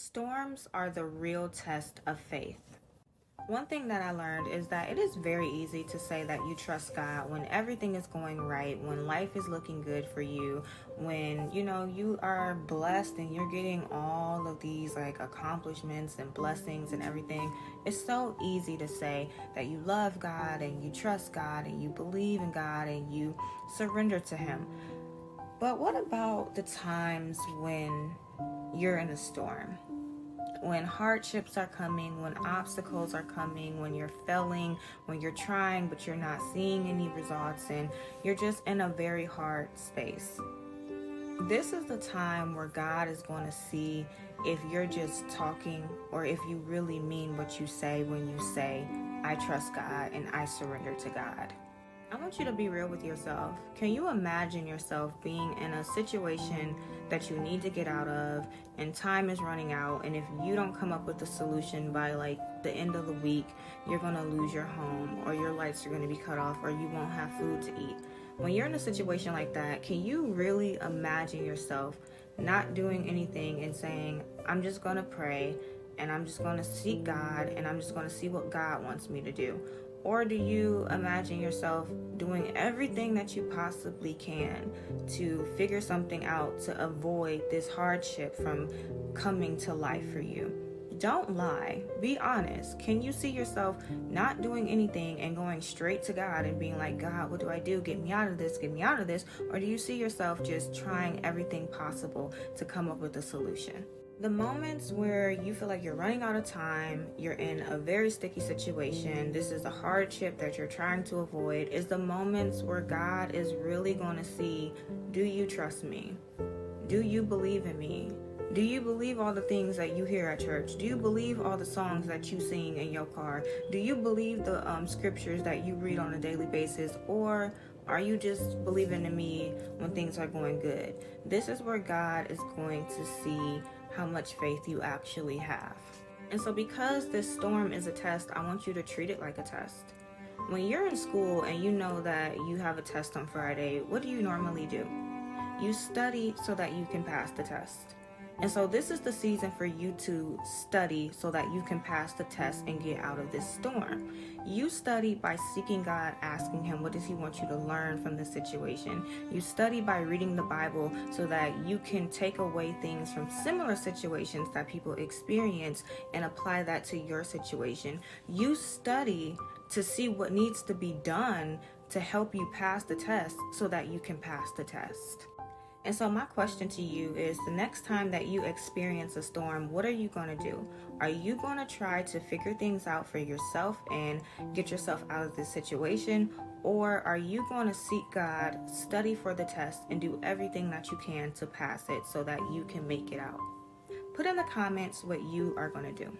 Storms are the real test of faith. One thing that I learned is that it is very easy to say that you trust God when everything is going right, when life is looking good for you, when you are blessed and you're getting all of these like accomplishments and blessings and everything. It's so easy to say that you love God and you trust God and you believe in God and you surrender to Him. But what about the times when you're in a storm? When hardships are coming, when obstacles are coming, when you're failing, when you're trying but you're not seeing any results, and you're just in a very hard space. This is the time where God is going to see if you're just talking or if you really mean what you say when you say, I trust God and I surrender to God. I want you to be real with yourself. Can you imagine yourself being in a situation that you need to get out of and time is running out, and if you don't come up with a solution by like the end of the week, you're going to lose your home or your lights are going to be cut off or you won't have food to eat? When you're in a situation like that, can you really imagine yourself not doing anything and saying, I'm just going to pray and I'm just going to seek God and I'm just going to see what God wants me to do? Or do you imagine yourself doing everything that you possibly can to figure something out to avoid this hardship from coming to life for you? Don't lie. Be honest. Can you see yourself not doing anything and going straight to God and being like, God, what do I do? Get me out of this. Get me out of this. Or do you see yourself just trying everything possible to come up with a solution? The moments where you feel like you're running out of time, you're in a very sticky situation, this is a hardship that you're trying to avoid, is the moments where God is really going to see, do you trust me? Do you believe in me? Do you believe all the things that you hear at church? Do you believe all the songs that you sing in your car? Do you believe the scriptures that you read on a daily basis? Or are you just believing in me when things are going good? This is where God is going to see how much faith you actually have. And so because this storm is a test, I want you to treat it like a test. When you're in school and you know that you have a test on Friday, what do you normally do? You study so that you can pass the test. And so this is the season for you to study so that you can pass the test and get out of this storm. You study by seeking God, asking Him, what does He want you to learn from this situation? You study by reading the Bible so that you can take away things from similar situations that people experience and apply that to your situation. You study to see what needs to be done to help you pass the test so that you can pass the test. And so my question to you is, the next time that you experience a storm, what are you going to do? Are you going to try to figure things out for yourself and get yourself out of this situation? Or are you going to seek God, study for the test, and do everything that you can to pass it so that you can make it out? Put in the comments what you are going to do.